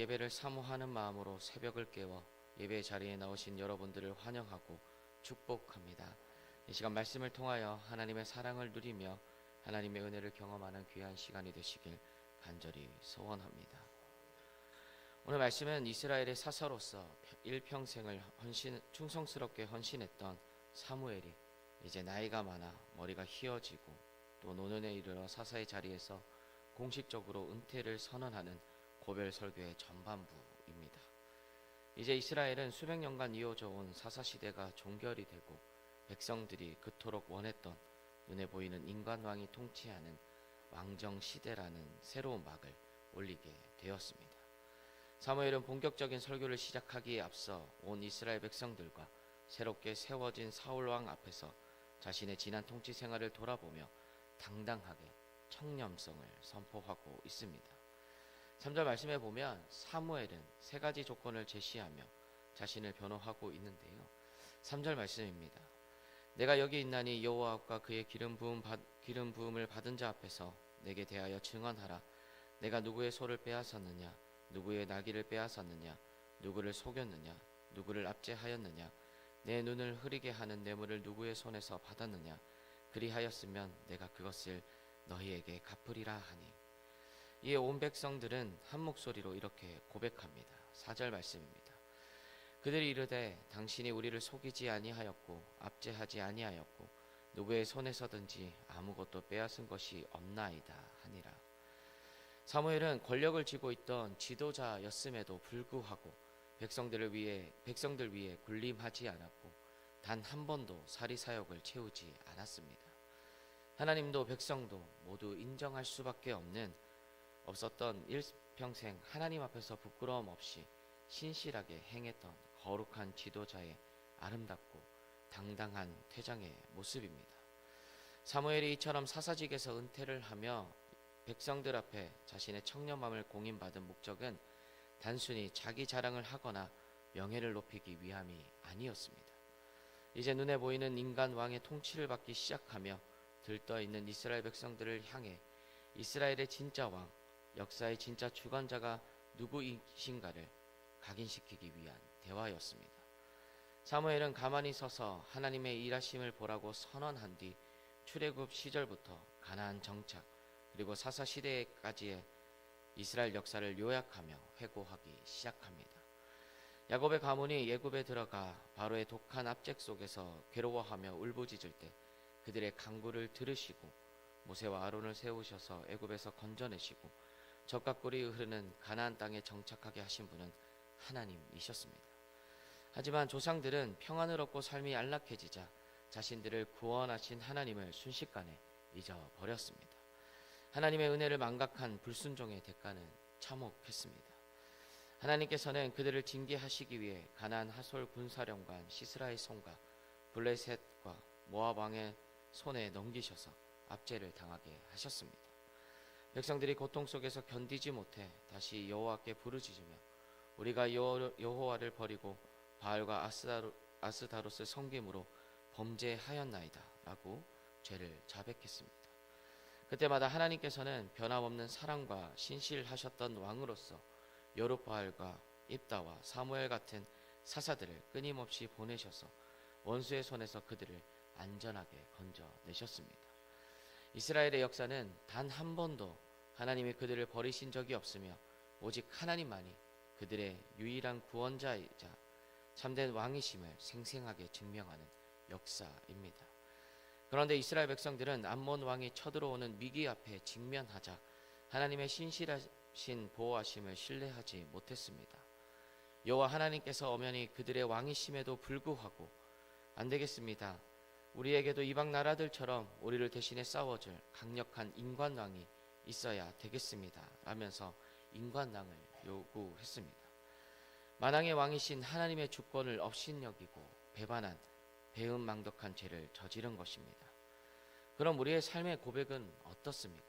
예배를 사모하는 마음으로 새벽을 깨워 예배 자리에 나오신 여러분들을 환영하고 축복합니다. 이 시간 말씀을 통하여 하나님의 사랑을 누리며 하나님의 은혜를 경험하는 귀한 시간이 되시길 간절히 소원합니다. 오늘 말씀은 이스라엘의 사사로서 일평생을 충성스럽게 헌신했던 사무엘이 이제 나이가 많아 머리가 휘어지고 또 노년에 이르러 사사의 자리에서 공식적으로 은퇴를 선언하는 고별 설교의 전반부입니다. 이제 이스라엘은 수백 년간 이어져 온 사사시대가 종결이 되고 백성들이 그토록 원했던 눈에 보이는 인간왕이 통치하는 왕정시대라는 새로운 막을 올리게 되었습니다. 사무엘은 본격적인 설교를 시작하기에 앞서 온 이스라엘 백성들과 새롭게 세워진 사울왕 앞에서 자신의 지난 통치 생활을 돌아보며 당당하게 청렴성을 선포하고 있습니다. 3절 말씀에 보면 사무엘은 세 가지 조건을 제시하며 자신을 변호하고 있는데요. 3절 말씀입니다. 내가 여기 있나니 여호와 앞과 그의 기름 부음을 받은 자 앞에서 내게 대하여 증언하라. 내가 누구의 소를 빼앗았느냐, 누구의 나귀를 빼앗았느냐, 누구를 속였느냐, 누구를 압제하였느냐, 내 눈을 흐리게 하는 뇌물을 누구의 손에서 받았느냐, 그리하였으면 내가 그것을 너희에게 갚으리라 하니. 이에 온 백성들은 한 목소리로 이렇게 고백합니다. 4절 말씀입니다. 그들이 이르되 당신이 우리를 속이지 아니하였고 압제하지 아니하였고 누구의 손에서든지 아무것도 빼앗은 것이 없나이다 하니라. 사무엘은 권력을 쥐고 있던 지도자였음에도 불구하고 백성들 위에 군림하지 않았고 단 한 번도 사리사욕을 채우지 않았습니다. 하나님도 백성도 모두 인정할 수밖에 없었던 일평생 하나님 앞에서 부끄러움 없이 신실하게 행했던 거룩한 지도자의 아름답고 당당한 퇴장의 모습입니다. 사무엘이 이처럼 사사직에서 은퇴를 하며 백성들 앞에 자신의 청렴함을 공인받은 목적은 단순히 자기 자랑을 하거나 명예를 높이기 위함이 아니었습니다. 이제 눈에 보이는 인간 왕의 통치를 받기 시작하며 들떠있는 이스라엘 백성들을 향해 이스라엘의 진짜 왕, 역사의 진짜 주관자가 누구이신가를 각인시키기 위한 대화였습니다. 사무엘은 가만히 서서 하나님의 일하심을 보라고 선언한 뒤 출애굽 시절부터 가나안 정착 그리고 사사 시대까지의 이스라엘 역사를 요약하며 회고하기 시작합니다. 야곱의 가문이 애굽에 들어가 바로의 독한 압제 속에서 괴로워하며 울부짖을 때 그들의 간구를 들으시고 모세와 아론을 세우셔서 애굽에서 건져내시고 젖과 꿀이 흐르는 가나안 땅에 정착하게 하신 분은 하나님이셨습니다. 하지만 조상들은 평안을 얻고 삶이 안락해지자 자신들을 구원하신 하나님을 순식간에 잊어버렸습니다. 하나님의 은혜를 망각한 불순종의 대가는 참혹했습니다. 하나님께서는 그들을 징계하시기 위해 가나안 하솔 군사령관 시스라의 손과 블레셋과 모압 왕의 손에 넘기셔서 압제를 당하게 하셨습니다. 백성들이 고통 속에서 견디지 못해 다시 여호와께 부르짖으며 우리가 여호와를 버리고 바알과 아스다롯을 섬김으로 범죄하였나이다 라고 죄를 자백했습니다. 그때마다 하나님께서는 변함없는 사랑과 신실하셨던 왕으로서 여룹바알과 입다와 사무엘 같은 사사들을 끊임없이 보내셔서 원수의 손에서 그들을 안전하게 건져내셨습니다. 이스라엘의 역사는 단 한 번도 하나님이 그들을 버리신 적이 없으며 오직 하나님만이 그들의 유일한 구원자이자 참된 왕이심을 생생하게 증명하는 역사입니다. 그런데 이스라엘 백성들은 암몬 왕이 쳐들어오는 위기 앞에 직면하자 하나님의 신실하신 보호하심을 신뢰하지 못했습니다. 여호와 하나님께서 엄연히 그들의 왕이심에도 불구하고 안 되겠습니다. 우리에게도 이방 나라들처럼 우리를 대신해 싸워줄 강력한 인간왕이 있어야 되겠습니다. 라면서 인간왕을 요구했습니다. 만왕의 왕이신 하나님의 주권을 업신여기고 배반한 배은망덕한 죄를 저지른 것입니다. 그럼 우리의 삶의 고백은 어떻습니까?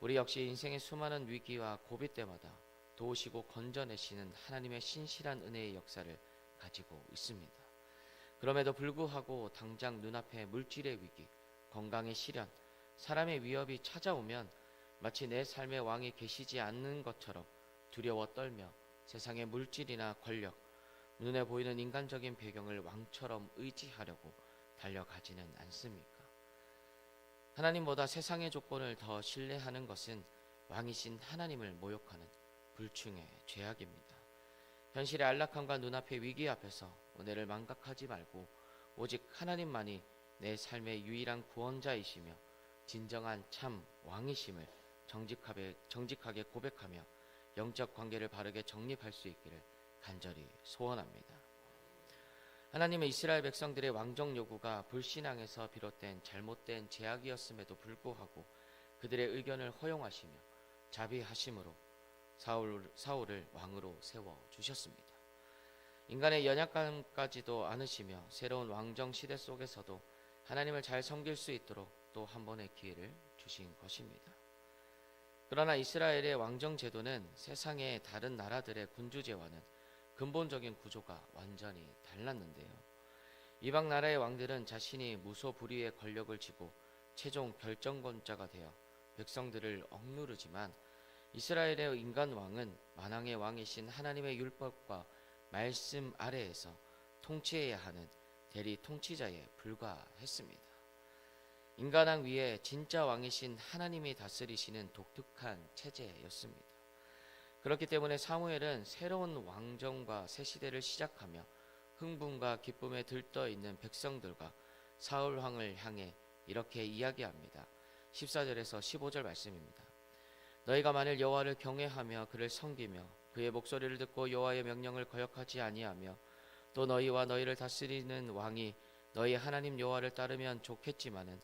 우리 역시 인생의 수많은 위기와 고비 때마다 도우시고 건져내시는 하나님의 신실한 은혜의 역사를 가지고 있습니다. 그럼에도 불구하고 당장 눈앞에 물질의 위기, 건강의 시련, 사람의 위협이 찾아오면 마치 내 삶의 왕이 계시지 않는 것처럼 두려워 떨며 세상의 물질이나 권력, 눈에 보이는 인간적인 배경을 왕처럼 의지하려고 달려가지는 않습니까? 하나님보다 세상의 조건을 더 신뢰하는 것은 왕이신 하나님을 모욕하는 불충의 죄악입니다. 현실의 안락함과 눈앞의 위기 앞에서 은혜를 망각하지 말고 오직 하나님만이 내 삶의 유일한 구원자이시며 진정한 참 왕이심을 정직하게 고백하며 영적 관계를 바르게 정립할 수 있기를 간절히 소원합니다. 하나님은 이스라엘 백성들의 왕정 요구가 불신앙에서 비롯된 잘못된 제약이었음에도 불구하고 그들의 의견을 허용하시며 자비하심으로 사울을 왕으로 세워주셨습니다. 인간의 연약감까지도 안으시며 새로운 왕정 시대 속에서도 하나님을 잘 섬길 수 있도록 또 한 번의 기회를 주신 것입니다. 그러나 이스라엘의 왕정 제도는 세상의 다른 나라들의 군주제와는 근본적인 구조가 완전히 달랐는데요. 이방 나라의 왕들은 자신이 무소불위의 권력을 쥐고 최종 결정권자가 되어 백성들을 억누르지만 이스라엘의 인간 왕은 만왕의 왕이신 하나님의 율법과 말씀 아래에서 통치해야 하는 대리 통치자에 불과했습니다. 인간왕 위에 진짜 왕이신 하나님이 다스리시는 독특한 체제였습니다. 그렇기 때문에 사무엘은 새로운 왕정과 새 시대를 시작하며 흥분과 기쁨에 들떠 있는 백성들과 사울 왕을 향해 이렇게 이야기합니다. 14절에서 15절 말씀입니다. 너희가 만일 여호와를 경외하며 그를 섬기며 그의 목소리를 듣고 여호와의 명령을 거역하지 아니하며 또 너희와 너희를 다스리는 왕이 너희 하나님 여호와를 따르면 좋겠지만은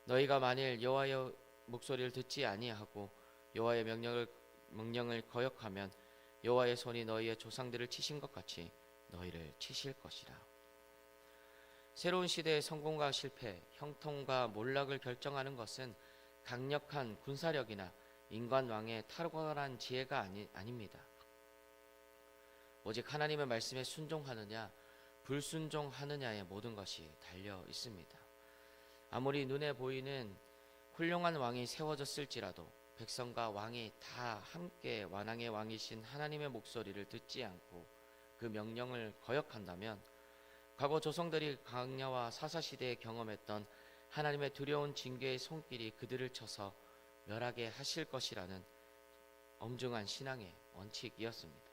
너희가 만일 여호와의 목소리를 듣지 아니하고 여호와의 명령을 거역하면 여호와의 손이 너희의 조상들을 치신 것 같이 너희를 치실 것이라. 새로운 시대의 성공과 실패, 형통과 몰락을 결정하는 것은 강력한 군사력이나 인간 왕의 탁월한 지혜가 아닙니다. 오직 하나님의 말씀에 순종하느냐 불순종하느냐의 모든 것이 달려 있습니다. 아무리 눈에 보이는 훌륭한 왕이 세워졌을지라도 백성과 왕이 다 함께 완왕의 왕이신 하나님의 목소리를 듣지 않고 그 명령을 거역한다면 과거 조상들이 광야와 사사시대에 경험했던 하나님의 두려운 징계의 손길이 그들을 쳐서 멸하게 하실 것이라는 엄중한 신앙의 원칙이었습니다.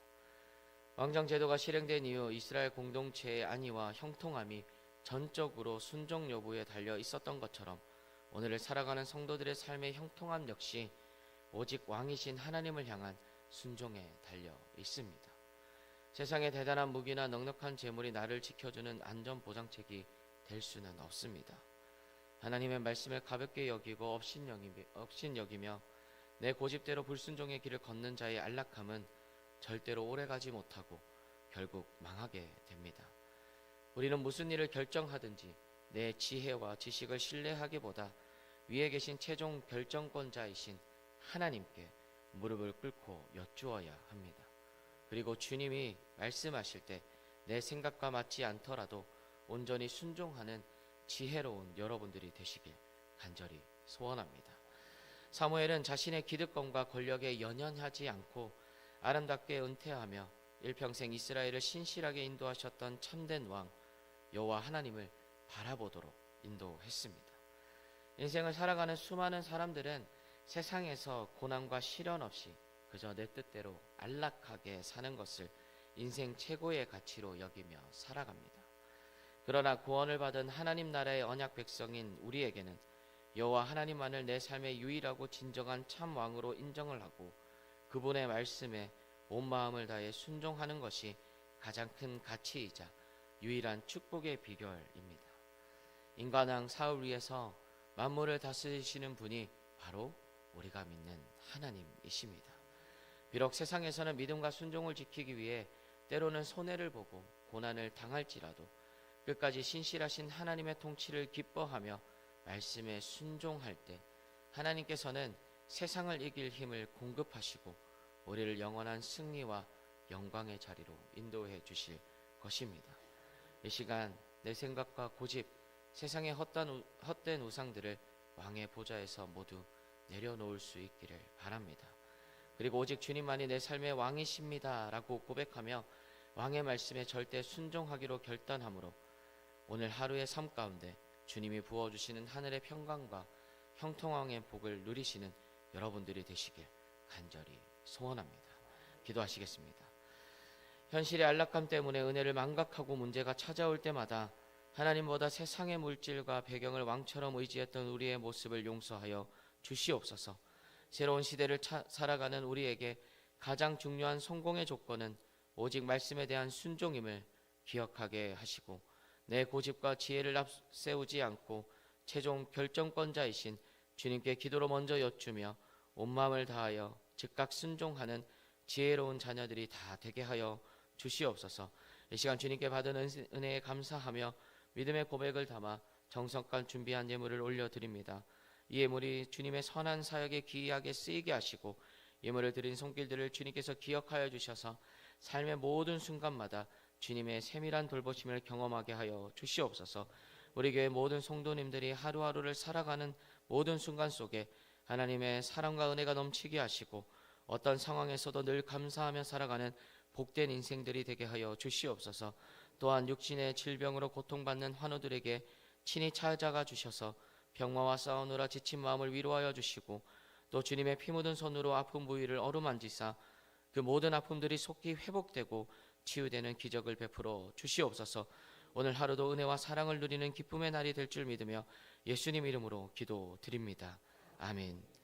왕정 제도가 실행된 이후 이스라엘 공동체의 안위와 형통함이 전적으로 순종 여부에 달려 있었던 것처럼 오늘을 살아가는 성도들의 삶의 형통함 역시 오직 왕이신 하나님을 향한 순종에 달려 있습니다. 세상의 대단한 무기나 넉넉한 재물이 나를 지켜주는 안전보장책이 될 수는 없습니다. 하나님의 말씀을 가볍게 여기고 업신여기며 내 고집대로 불순종의 길을 걷는 자의 안락함은 절대로 오래가지 못하고 결국 망하게 됩니다. 우리는 무슨 일을 결정하든지 내 지혜와 지식을 신뢰하기보다 위에 계신 최종 결정권자이신 하나님께 무릎을 꿇고 여쭈어야 합니다. 그리고 주님이 말씀하실 때 내 생각과 맞지 않더라도 온전히 순종하는 지혜로운 여러분들이 되시길 간절히 소원합니다. 사무엘은 자신의 기득권과 권력에 연연하지 않고 아름답게 은퇴하며 일평생 이스라엘을 신실하게 인도하셨던 참된 왕 여호와 하나님을 바라보도록 인도했습니다. 인생을 살아가는 수많은 사람들은 세상에서 고난과 시련 없이 그저 내 뜻대로 안락하게 사는 것을 인생 최고의 가치로 여기며 살아갑니다. 그러나 구원을 받은 하나님 나라의 언약 백성인 우리에게는 여호와 하나님만을 내 삶의 유일하고 진정한 참 왕으로 인정을 하고 그분의 말씀에 온 마음을 다해 순종하는 것이 가장 큰 가치이자 유일한 축복의 비결입니다. 인간왕 사울 위에서 만물을 다스리시는 분이 바로 우리가 믿는 하나님이십니다. 비록 세상에서는 믿음과 순종을 지키기 위해 때로는 손해를 보고 고난을 당할지라도 끝까지 신실하신 하나님의 통치를 기뻐하며 말씀에 순종할 때 하나님께서는 세상을 이길 힘을 공급하시고 우리를 영원한 승리와 영광의 자리로 인도해 주실 것입니다. 이 시간 내 생각과 고집, 세상의 헛된 우상들을 왕의 보좌에서 모두 내려놓을 수 있기를 바랍니다. 그리고 오직 주님만이 내 삶의 왕이십니다라고 고백하며 왕의 말씀에 절대 순종하기로 결단함으로 오늘 하루의 삶 가운데 주님이 부어주시는 하늘의 평강과 형통함의 복을 누리시는 여러분들이 되시길 간절히 소원합니다. 기도하시겠습니다. 현실의 안락함 때문에 은혜를 망각하고 문제가 찾아올 때마다 하나님보다 세상의 물질과 배경을 왕처럼 의지했던 우리의 모습을 용서하여 주시옵소서. 새로운 시대를 살아가는 우리에게 가장 중요한 성공의 조건은 오직 말씀에 대한 순종임을 기억하게 하시고 내 고집과 지혜를 앞세우지 않고 최종 결정권자이신 주님께 기도로 먼저 여쭈며 온 마음을 다하여 즉각 순종하는 지혜로운 자녀들이 다 되게 하여 주시옵소서. 이 시간 주님께 받은 은혜에 감사하며 믿음의 고백을 담아 정성껏 준비한 예물을 올려드립니다. 이 예물이 주님의 선한 사역에 기이하게 쓰이게 하시고 예물을 드린 손길들을 주님께서 기억하여 주셔서 삶의 모든 순간마다 주님의 세밀한 돌보심을 경험하게 하여 주시옵소서. 우리 교회 모든 성도님들이 하루하루를 살아가는 모든 순간 속에 하나님의 사랑과 은혜가 넘치게 하시고 어떤 상황에서도 늘 감사하며 살아가는 복된 인생들이 되게 하여 주시옵소서. 또한 육신의 질병으로 고통받는 환우들에게 친히 찾아가 주셔서 병마와 싸우느라 지친 마음을 위로하여 주시고 또 주님의 피 묻은 손으로 아픈 부위를 어루만지사 그 모든 아픔들이 속히 회복되고 치유되는 기적을 베풀어 주시옵소서. 오늘 하루도 은혜와 사랑을 누리는 기쁨의 날이 될 줄 믿으며 예수님 이름으로 기도드립니다. 아멘.